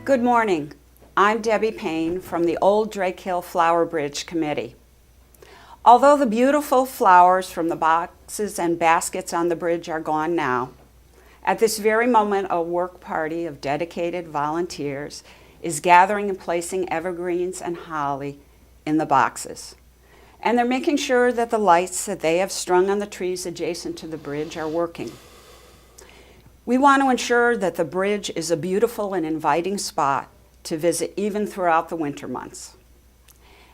Good morning. I'm Debbie Payne from the Old Drake Hill Flower Bridge Committee. Although the beautiful flowers from the boxes and baskets on the bridge are gone now, at this very moment a work party of dedicated volunteers is gathering and placing evergreens and holly in the boxes. And they're making sure that the lights that they have strung on the trees adjacent to the bridge are working. We want to ensure that the bridge is a beautiful and inviting spot to visit even throughout the winter months.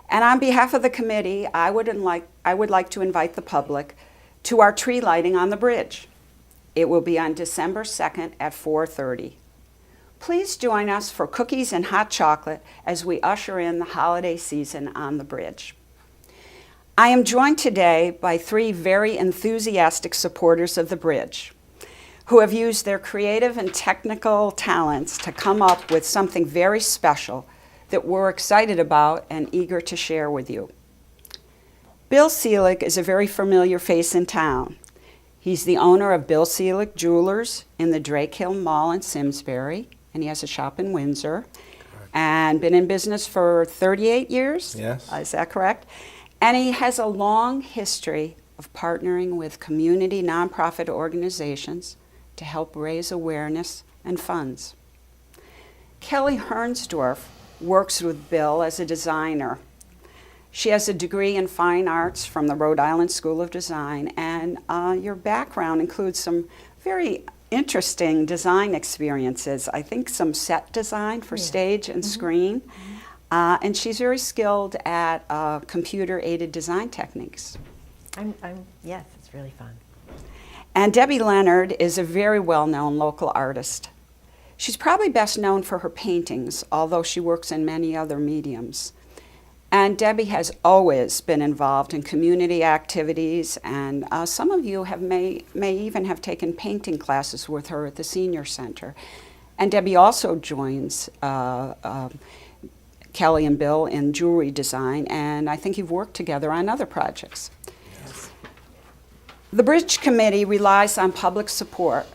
And on behalf of the committee, I would like to invite the public to our tree lighting on the bridge. It will be on December 2nd at 4:30. Please join us for cookies and hot chocolate as we usher in the holiday season on the bridge. I am joined today by three very enthusiastic supporters of the bridge, who have used their creative and technical talents to come up with something very special that we're excited about and eager to share with you. Bill Selig is a very familiar face in town. He's the owner of Bill Selig Jewelers in the Drake Hill Mall in Simsbury, and he has a shop in Windsor, and been in business for 38 years? Yes. Is that correct? And he has a long history of partnering with community nonprofit organizations to help raise awareness and funds. Kelly Hernsdorf works with Bill as a designer. She has a degree in fine arts from the Rhode Island School of Design, and your background includes some very interesting design experiences. I think some set design for stage and screen, and she's very skilled at computer-aided design techniques. Yes, it's really fun. And Debbie Leonard is a very well-known local artist. She's probably best known for her paintings, although she works in many other mediums. And Debbie has always been involved in community activities, and some of you may even have taken painting classes with her at the Senior Center. And Debbie also joins Kelly and Bill in jewelry design, and I think you've worked together on other projects. The Bridge Committee relies on public support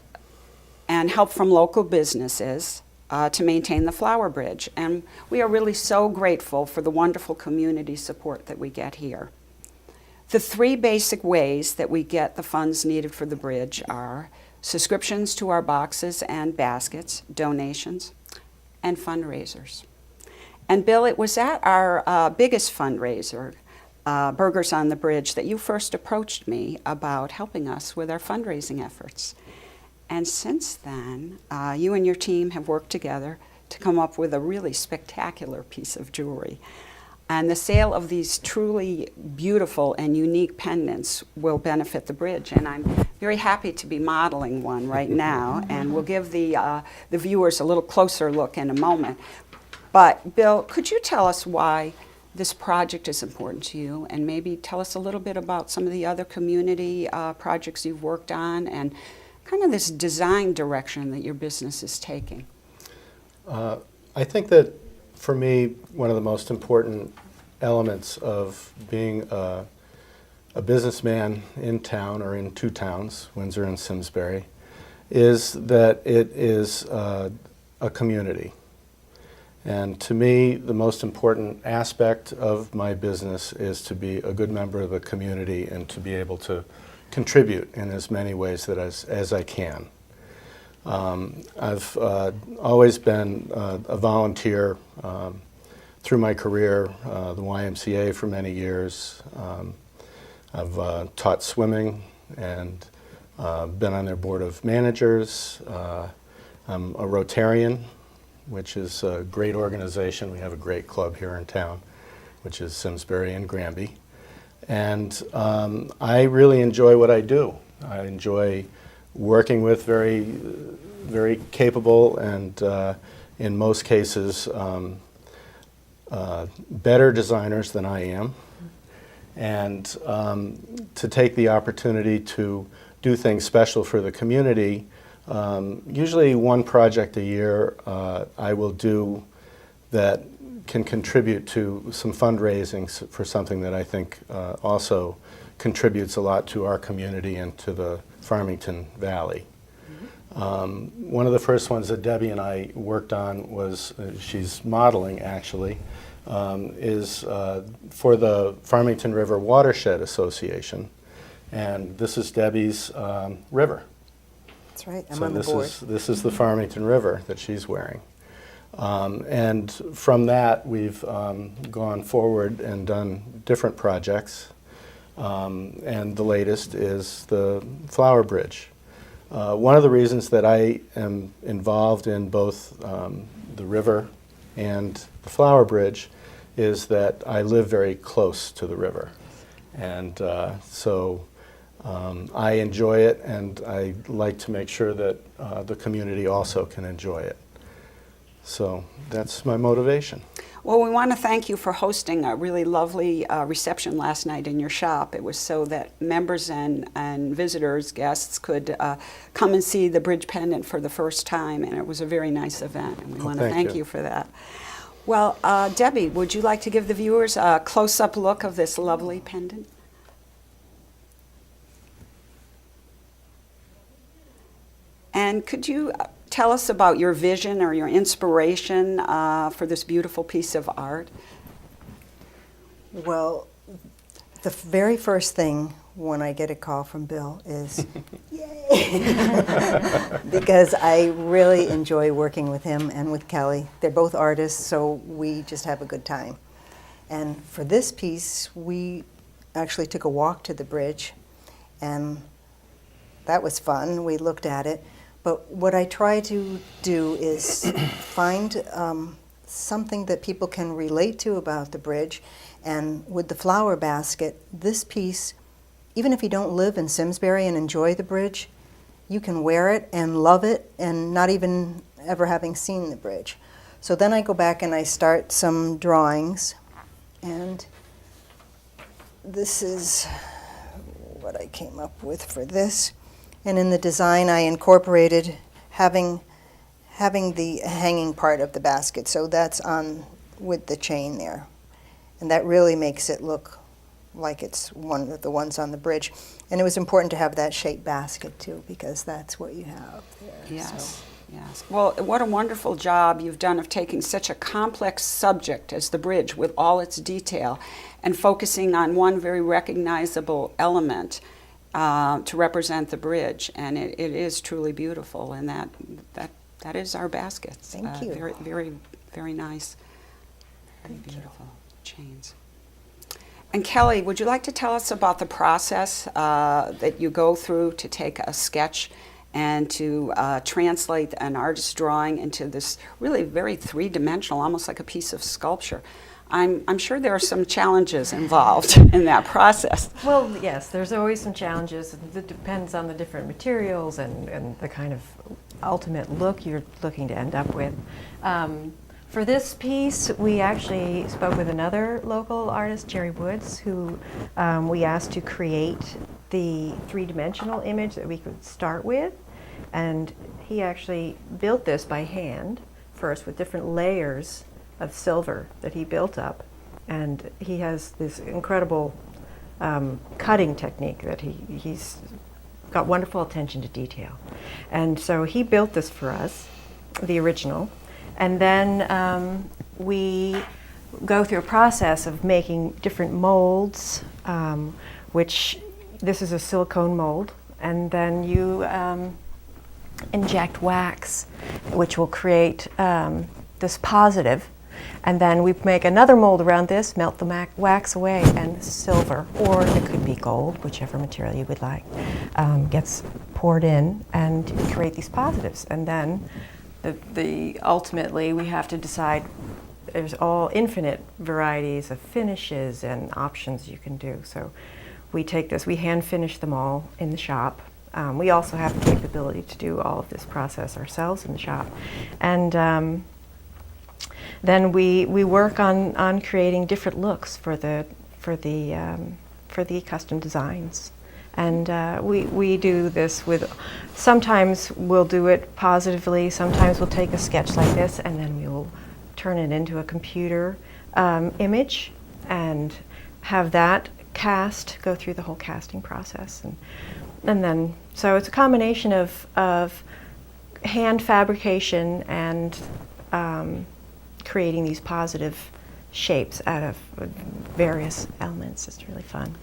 and help from local businesses to maintain the Flower Bridge, and we are really so grateful for the wonderful community support that we get here. The three basic ways that we get the funds needed for the bridge are subscriptions to our boxes and baskets, donations, and fundraisers. And Bill, it was at our biggest fundraiser, Burgers on the Bridge, that you first approached me about helping us with our fundraising efforts. And since then, you and your team have worked together to come up with a really spectacular piece of jewelry. And the sale of these truly beautiful and unique pendants will benefit the bridge. And I'm very happy to be modeling one right now, and we'll give the viewers a little closer look in a moment. But Bill, could you tell us why this project is important to you, and maybe tell us a little bit about some of the other community projects you've worked on and kind of this design direction that your business is taking? I think that for me, one of the most important elements of being a businessman in town, or in two towns, Windsor and Simsbury, is that it is a community. And to me, the most important aspect of my business is to be a good member of the community and to be able to contribute in as many ways as I can. I've always been a volunteer through my career, the YMCA for many years. I've taught swimming and been on their board of managers. I'm a Rotarian, which is a great organization. We have a great club here in town, which is Simsbury and Granby. And I really enjoy what I do. I enjoy working with very capable and, in most cases, better designers than I am. And to take the opportunity to do things special for the community. Usually one project a year I will do that can contribute to some fundraising for something that I think also contributes a lot to our community and to the Farmington Valley. One of the first ones that Debbie and I worked on was, she's modeling actually, is for the Farmington River Watershed Association. And this is Debbie's river. That's right. I'm So on the board. this is the Farmington River that she's wearing. And from that, we've gone forward and done different projects. And the latest is the Flower Bridge. One of the reasons that I am involved in both the river and the Flower Bridge is that I live very close to the river. And so I enjoy it, and I like to make sure that the community also can enjoy it. So that's my motivation. Well, we want to thank you for hosting a really lovely reception last night in your shop. It was so that members and visitors, guests, could come and see the bridge pendant for the first time, and it was a very nice event, and we want to thank you for that. Well, Debbie, would you like to give the viewers a close-up look of this lovely pendant? And could you tell us about your vision or your inspiration for this beautiful piece of art? Well, the very first thing when I get a call from Bill is, yay! Because I really enjoy working with him and with Kelly. They're both artists, so we just have a good time. And for this piece, we actually took a walk to the bridge, and that was fun. We looked at it. But what I try to do is find something that people can relate to about the bridge. And with the flower basket, this piece, even if you don't live in Simsbury and enjoy the bridge, you can wear it and love it and not even ever having seen the bridge. So then I go back and I start some drawings. And this is what I came up with for this. And in the design, I incorporated having the hanging part of the basket. So that's on with the chain there. And that really makes it look like it's one of the ones on the bridge. And it was important to have that shaped basket, too, because that's what you have there. Yes, So. yes. Well, what a wonderful job you've done of taking such a complex subject as the bridge with all its detail and focusing on one very recognizable element to represent the bridge, and it is truly beautiful, and that is our baskets. Thank you. Very, very, very nice. Very beautiful chains. And Kelly, would you like to tell us about the process that you go through to take a sketch and to translate an artist's drawing into this really very three-dimensional, almost like a piece of sculpture? I'm sure there are some challenges involved in that process. Well, yes, there's always some challenges. It depends on the different materials and the kind of ultimate look you're looking to end up with. For this piece, we actually spoke with another local artist, Jerry Woods, who we asked to create the three-dimensional image that we could start with. And he actually built this by hand first with different layers of silver that he built up, and he has this incredible cutting technique that he's got wonderful attention to detail. And so he built this for us, the original, and then we go through a process of making different molds, which this is a silicone mold, and then you inject wax, which will create this positive. And then we make another mold around this, melt the wax away, and silver, or it could be gold, whichever material you would like, gets poured in and create these positives. And then ultimately we have to decide, there's all infinite varieties of finishes and options you can do. So we take this, we hand finish them all in the shop. We also have the capability to do all of this process ourselves in the shop. And then we work on creating different looks for the custom designs, and we do this with. Sometimes we'll do it positively. Sometimes we'll take a sketch like this, and then we will turn it into a computer image, and have that go through the whole casting process, and then so it's a combination of hand fabrication and creating these positive shapes out of various elements. It's really fun.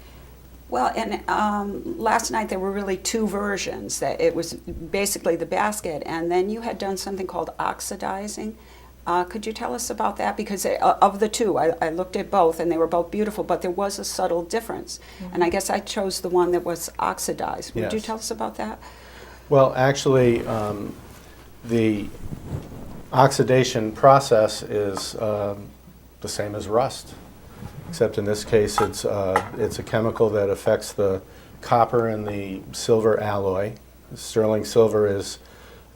Well, and last night there were really two versions. That it was basically the basket, and then you had done something called oxidizing. Could you tell us about that? Because of the two, I looked at both, and they were both beautiful, but there was a subtle difference. And I guess I chose the one that was oxidized. Would you Yes. tell us about that? Well, actually, the oxidation process is the same as rust, except in this case it's a chemical that affects the copper and the silver alloy. Sterling silver is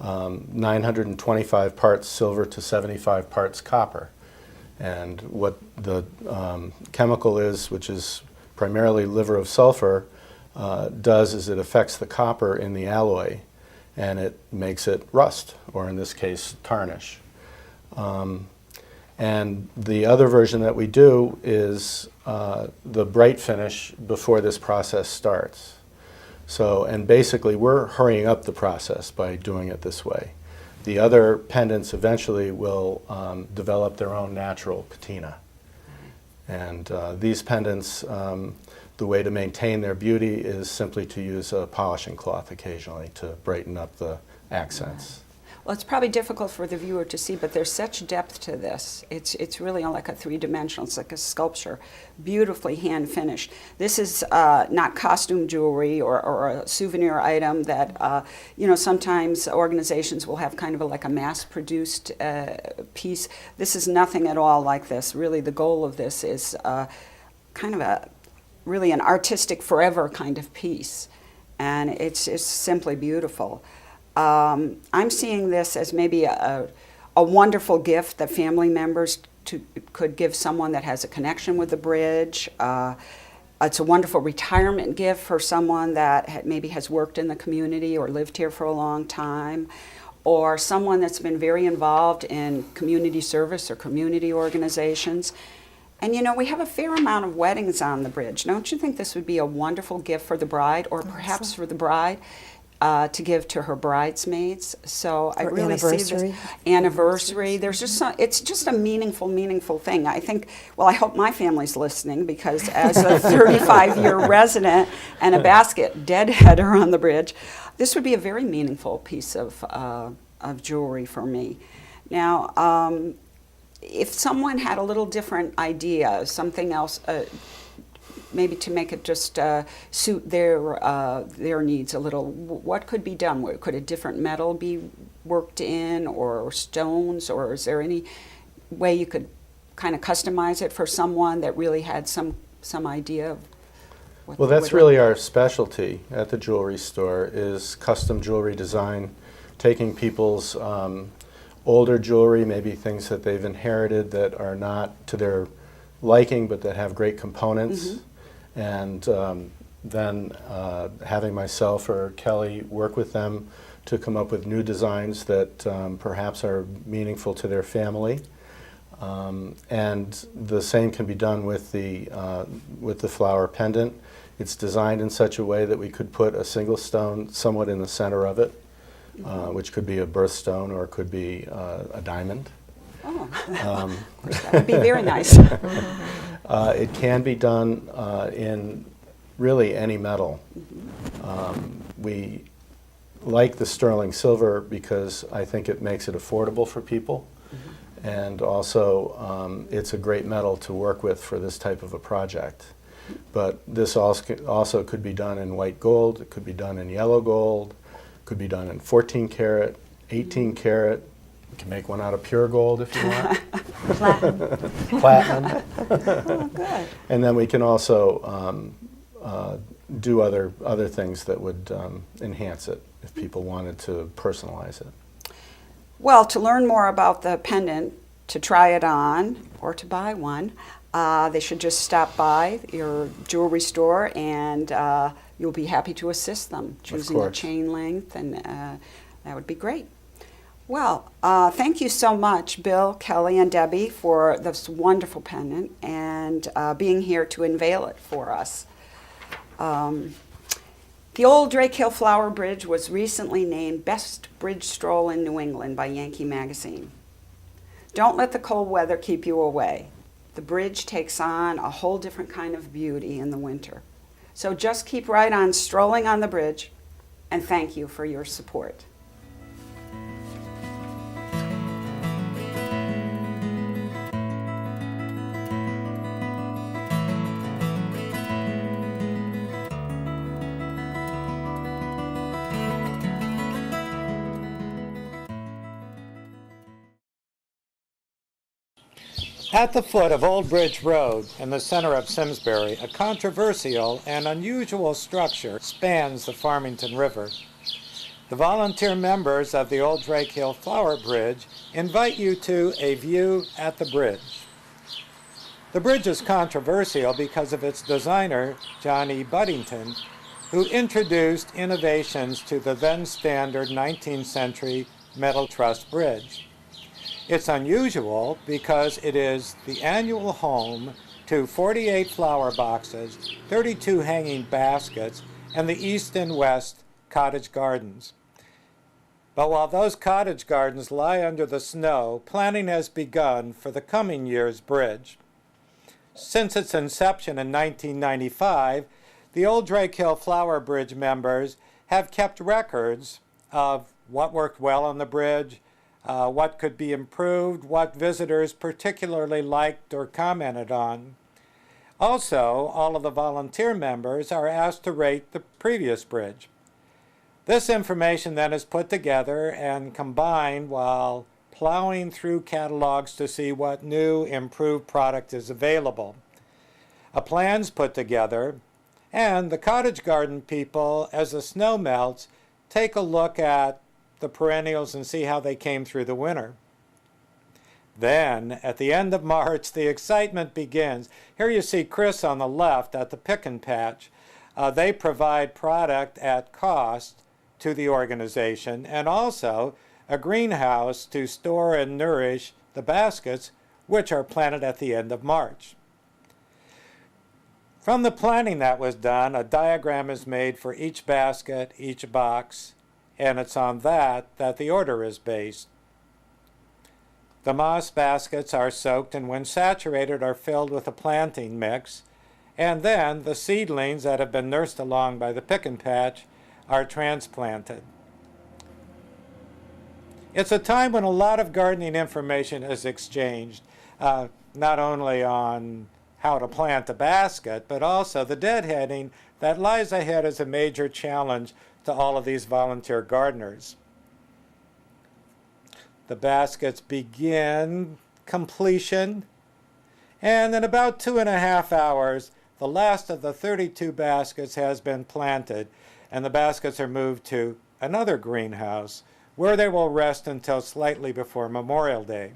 925 parts silver to 75 parts copper. And what the chemical is, which is primarily liver of sulfur, does is it affects the copper in the alloy, and it makes it rust, or in this case, tarnish. And the other version that we do is the bright finish before this process starts. So, and basically we're hurrying up the process by doing it this way. The other pendants eventually will develop their own natural patina. And these pendants, the way to maintain their beauty is simply to use a polishing cloth occasionally to brighten up the accents. Well, it's probably difficult for the viewer to see, but there's such depth to this. It's really like a three-dimensional. It's like a sculpture, beautifully hand finished. This is not costume jewelry or a souvenir item that sometimes organizations will have kind of like a mass-produced piece. This is nothing at all like this. Really, the goal of this is kind of really an artistic forever kind of piece, and it's simply beautiful. I'm seeing this as maybe a wonderful gift that family members could give someone that has a connection with the bridge. It's a wonderful retirement gift for someone that maybe has worked in the community or lived here for a long time, or someone that's been very involved in community service or community organizations. And we have a fair amount of weddings on the bridge. Don't you think this would be a wonderful gift for the bride, or perhaps for the bride? To give to her bridesmaids. So I really see this anniversary. There's just it's just a meaningful thing. I think, well, I hope my family's listening, because as a 35-year resident and a basket deadheader on the bridge, this would be a very meaningful piece of jewelry for me. Now, if someone had a little different idea, something else, maybe to make it just suit their needs a little, what could be done? Could a different metal be worked in, or stones, or is there any way you could kind of customize it for someone that really had some idea of what? Well, that's really our specialty at the jewelry store, is custom jewelry design, taking people's older jewelry, maybe things that they've inherited that are not to their liking but that have great components, and then having myself or Kelly work with them to come up with new designs that perhaps are meaningful to their family. And the same can be done with the flower pendant. It's designed in such a way that we could put a single stone somewhat in the center of it, which could be a birthstone or it could be a diamond. Oh, that would be very nice. It can be done in really any metal. We like the sterling silver because I think it makes it affordable for people, and also it's a great metal to work with for this type of a project. But this also could be done in white gold, it could be done in yellow gold, could be done in 14 karat, 18 karat. You can make one out of pure gold if you want. Platinum. Oh, good. And then we can also do other things that would enhance it if people wanted to personalize it. Well, to learn more about the pendant, to try it on, or to buy one, they should just stop by your jewelry store, and you'll be happy to assist them choosing a chain length, and that would be great. Well, thank you so much, Bill, Kelly, and Debbie, for this wonderful pendant and being here to unveil it for us. The old Drake Hill Flower Bridge was recently named Best Bridge Stroll in New England by Yankee Magazine. Don't let the cold weather keep you away. The bridge takes on a whole different kind of beauty in the winter. So just keep right on strolling on the bridge, and thank you for your support. At the foot of Old Bridge Road in the center of Simsbury, a controversial and unusual structure spans the Farmington River. The volunteer members of the Old Drake Hill Flower Bridge invite you to a view at the bridge. The bridge is controversial because of its designer, John E. Buddington, who introduced innovations to the then standard 19th century metal truss bridge. It's unusual because it is the annual home to 48 flower boxes, 32 hanging baskets, and the east and west cottage gardens. But while those cottage gardens lie under the snow, planning has begun for the coming year's bridge. Since its inception in 1995, the Old Drake Hill Flower Bridge members have kept records of what worked well on the bridge, what could be improved, what visitors particularly liked or commented on. Also, all of the volunteer members are asked to rate the previous bridge. This information then is put together and combined while plowing through catalogs to see what new, improved product is available. A plan's put together, and the cottage garden people, as the snow melts, take a look at the perennials and see how they came through the winter. Then, at the end of March, the excitement begins. Here you see Chris on the left at the Pick and Patch. They provide product at cost to the organization and also a greenhouse to store and nourish the baskets, which are planted at the end of March. From the planning that was done, a diagram is made for each basket, each box, and it's on that the order is based. The moss baskets are soaked and when saturated are filled with a planting mix, and then the seedlings that have been nursed along by the Pick and Patch are transplanted. It's a time when a lot of gardening information is exchanged, not only on how to plant a basket, but also the deadheading that lies ahead as a major challenge to all of these volunteer gardeners. The baskets begin completion, and in about 2.5 hours, the last of the 32 baskets has been planted, and the baskets are moved to another greenhouse, where they will rest until slightly before Memorial Day.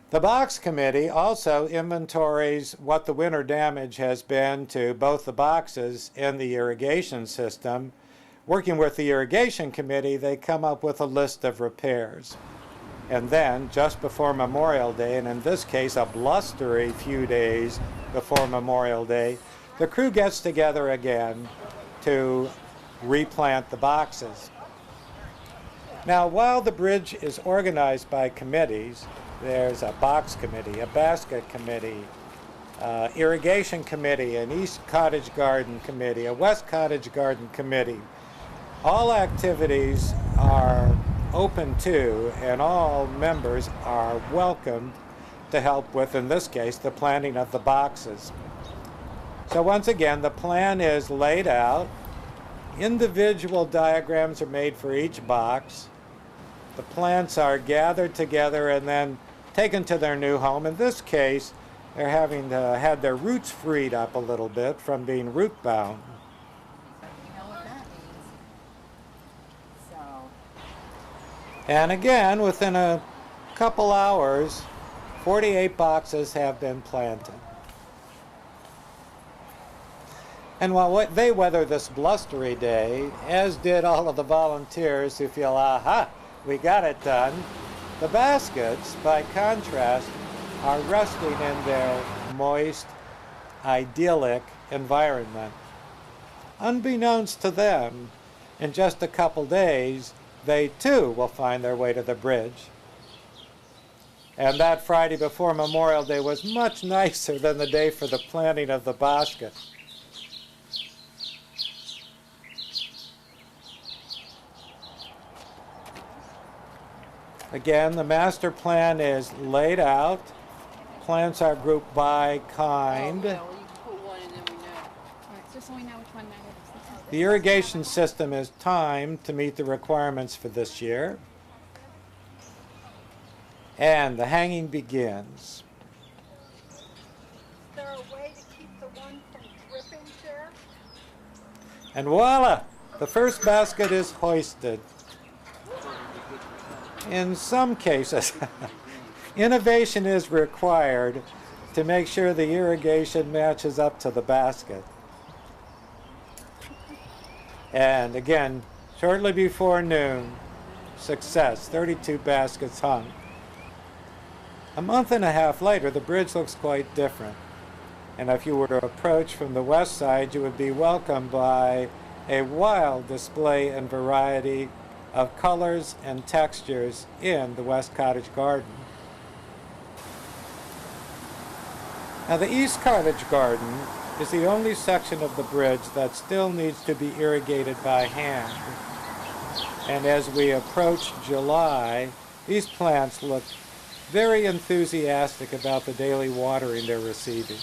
The box committee also inventories what the winter damage has been to both the boxes and the irrigation system. Working with the irrigation committee, they come up with a list of repairs. And then, just before Memorial Day, and in this case a blustery few days before Memorial Day, the crew gets together again to replant the boxes. Now, while the bridge is organized by committees, there's a box committee, a basket committee, irrigation committee, an East Cottage Garden committee, a West Cottage Garden committee. All activities are open to, and all members are welcomed to help with, in this case, the planting of the boxes. So once again, the plan is laid out. Individual diagrams are made for each box. The plants are gathered together and then taken to their new home. In this case, they're having to have their roots freed up a little bit from being root bound. And again, within a couple hours, 48 boxes have been planted. And while they weather this blustery day, as did all of the volunteers who feel, aha, we got it done, the baskets, by contrast, are resting in their moist, idyllic environment. unbeknownst to them, in just a couple days, they too will find their way to the bridge. And that Friday before Memorial Day was much nicer than the day for the planting of the basket. Again, the master plan is laid out. Plants are grouped by kind. Oh, well, you can put one and then we know. All right, just so we know which one that is. The irrigation system is timed to meet the requirements for this year. And the hanging begins. Is there a way to keep the one from dripping, Chair? And voila! The first basket is hoisted. In some cases, innovation is required to make sure the irrigation matches up to the basket. And again, shortly before noon, success, 32 baskets hung. A month and a half later, the bridge looks quite different. And if you were to approach from the west side, you would be welcomed by a wild display and variety of colors and textures in the West Cottage Garden. Now, the East Cottage Garden is the only section of the bridge that still needs to be irrigated by hand. And as we approach July, these plants look very enthusiastic about the daily watering they're receiving.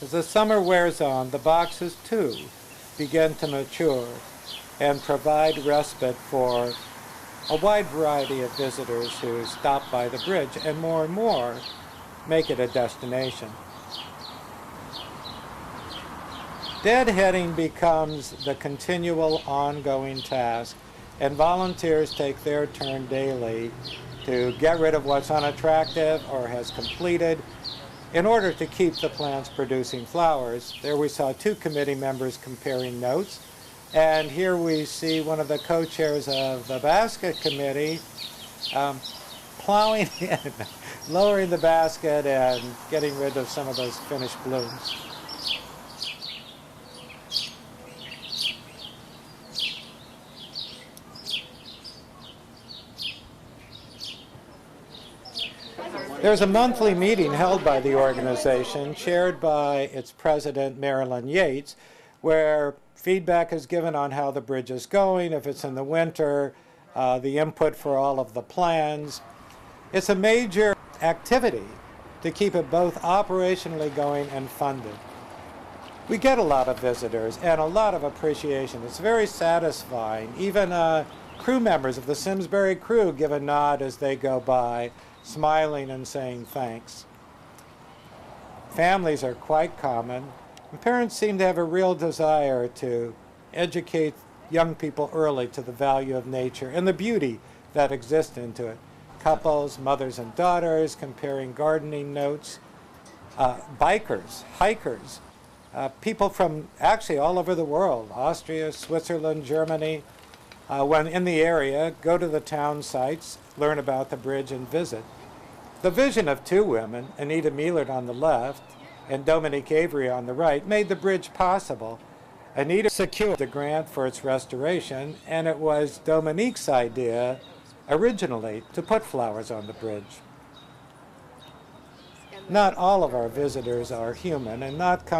As the summer wears on, the boxes too begin to mature and provide respite for a wide variety of visitors who stop by the bridge and more make it a destination. Deadheading becomes the continual ongoing task, and volunteers take their turn daily to get rid of what's unattractive or has completed in order to keep the plants producing flowers. There we saw two committee members comparing notes, and here we see one of the co-chairs of the basket committee plowing in, lowering the basket and getting rid of some of those finished blooms. There's a monthly meeting held by the organization, chaired by its president, Marilyn Yates, where feedback is given on how the bridge is going, if it's in the winter, the input for all of the plans. It's a major activity to keep it both operationally going and funded. We get a lot of visitors and a lot of appreciation. It's very satisfying. Even crew members of the Simsbury crew give a nod as they go by, smiling and saying thanks. Families are quite common, and parents seem to have a real desire to educate young people early to the value of nature and the beauty that exists into it. Couples, mothers and daughters, comparing gardening notes, bikers, hikers, people from actually all over the world, Austria, Switzerland, Germany, when in the area, go to the town sites, learn about the bridge and visit. The vision of two women, Anita Mealard on the left and Dominique Avery on the right, made the bridge possible. Anita secured the grant for its restoration, and it was Dominique's idea originally to put flowers on the bridge. Not all of our visitors are human, and not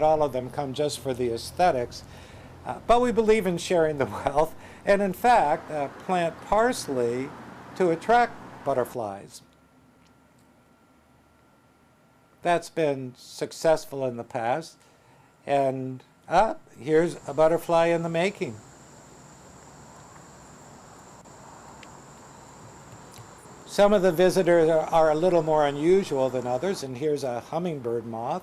all of them come just for the aesthetics, but we believe in sharing the wealth, and in fact, plant parsley to attract butterflies. That's been successful in the past, and here's a butterfly in the making. Some of the visitors are a little more unusual than others, and here's a hummingbird moth.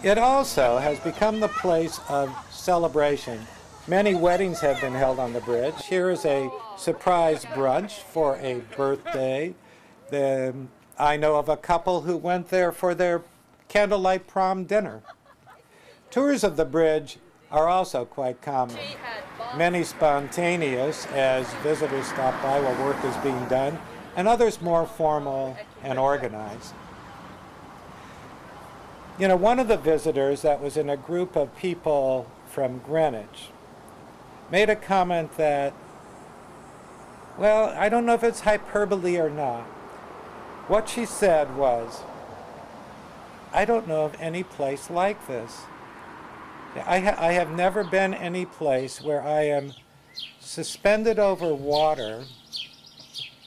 It also has become the place of celebration. Many weddings have been held on the bridge. Here is a surprise brunch for a birthday. I know of a couple who went there for their candlelight prom dinner. Tours of the bridge are also quite common. She had many spontaneous as visitors stop by while work is being done, and others more formal and organized. You know, one of the visitors that was in a group of people from Greenwich made a comment that, well, I don't know if it's hyperbole or not. What she said was, I don't know of any place like this. I have never been any place where I am suspended over water,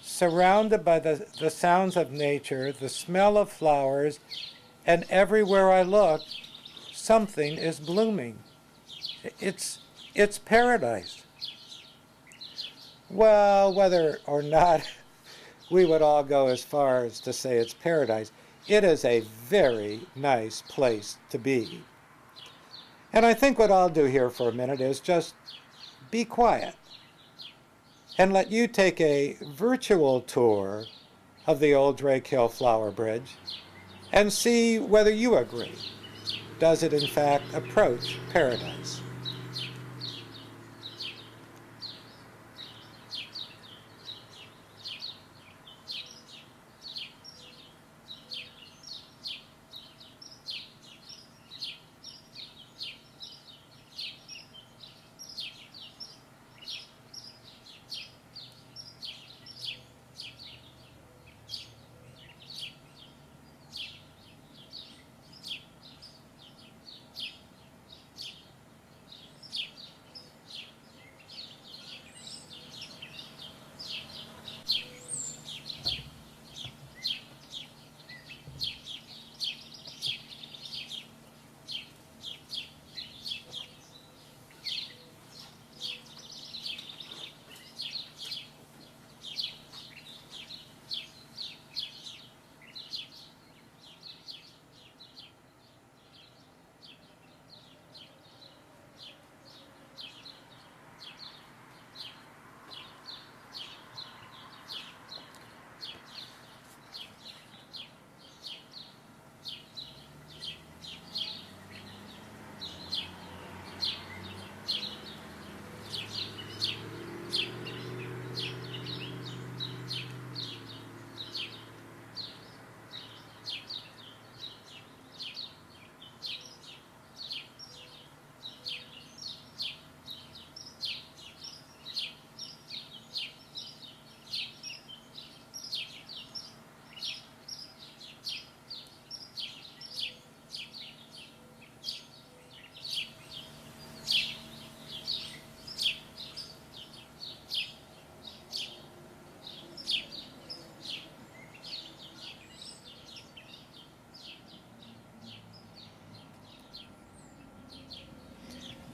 surrounded by the sounds of nature, the smell of flowers, and everywhere I look, something is blooming. It's paradise. Well, whether or not we would all go as far as to say it's paradise, it is a very nice place to be. And I think what I'll do here for a minute is just be quiet and let you take a virtual tour of the old Drake Hill Flower Bridge and see whether you agree. Does it in fact approach paradise?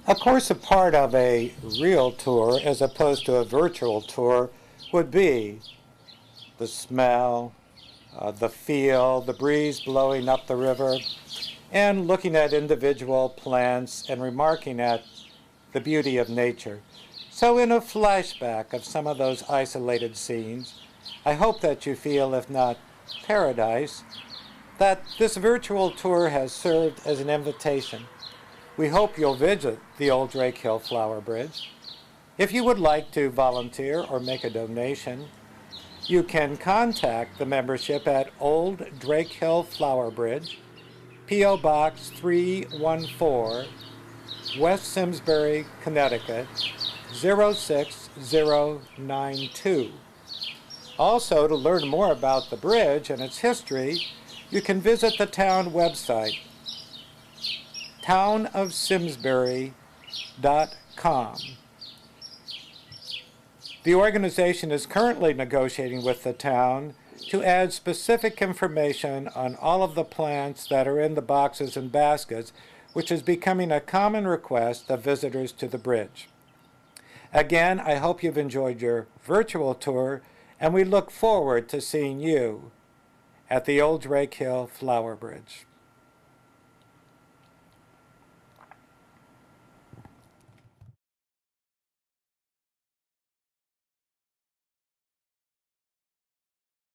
Of course, a part of a real tour, as opposed to a virtual tour, would be the smell, the feel, the breeze blowing up the river, and looking at individual plants and remarking at the beauty of nature. So in a flashback of some of those isolated scenes, I hope that you feel, if not paradise, that this virtual tour has served as an invitation. We hope you'll visit the Old Drake Hill Flower Bridge. If you would like to volunteer or make a donation, you can contact the membership at Old Drake Hill Flower Bridge, P.O. Box 314, West Simsbury, Connecticut, 06092. Also, to learn more about the bridge and its history, you can visit the town website, townofsimsbury.com. The organization is currently negotiating with the town to add specific information on all of the plants that are in the boxes and baskets, which is becoming a common request of visitors to the bridge. Again, I hope you've enjoyed your virtual tour, and we look forward to seeing you at the Old Drake Hill Flower Bridge.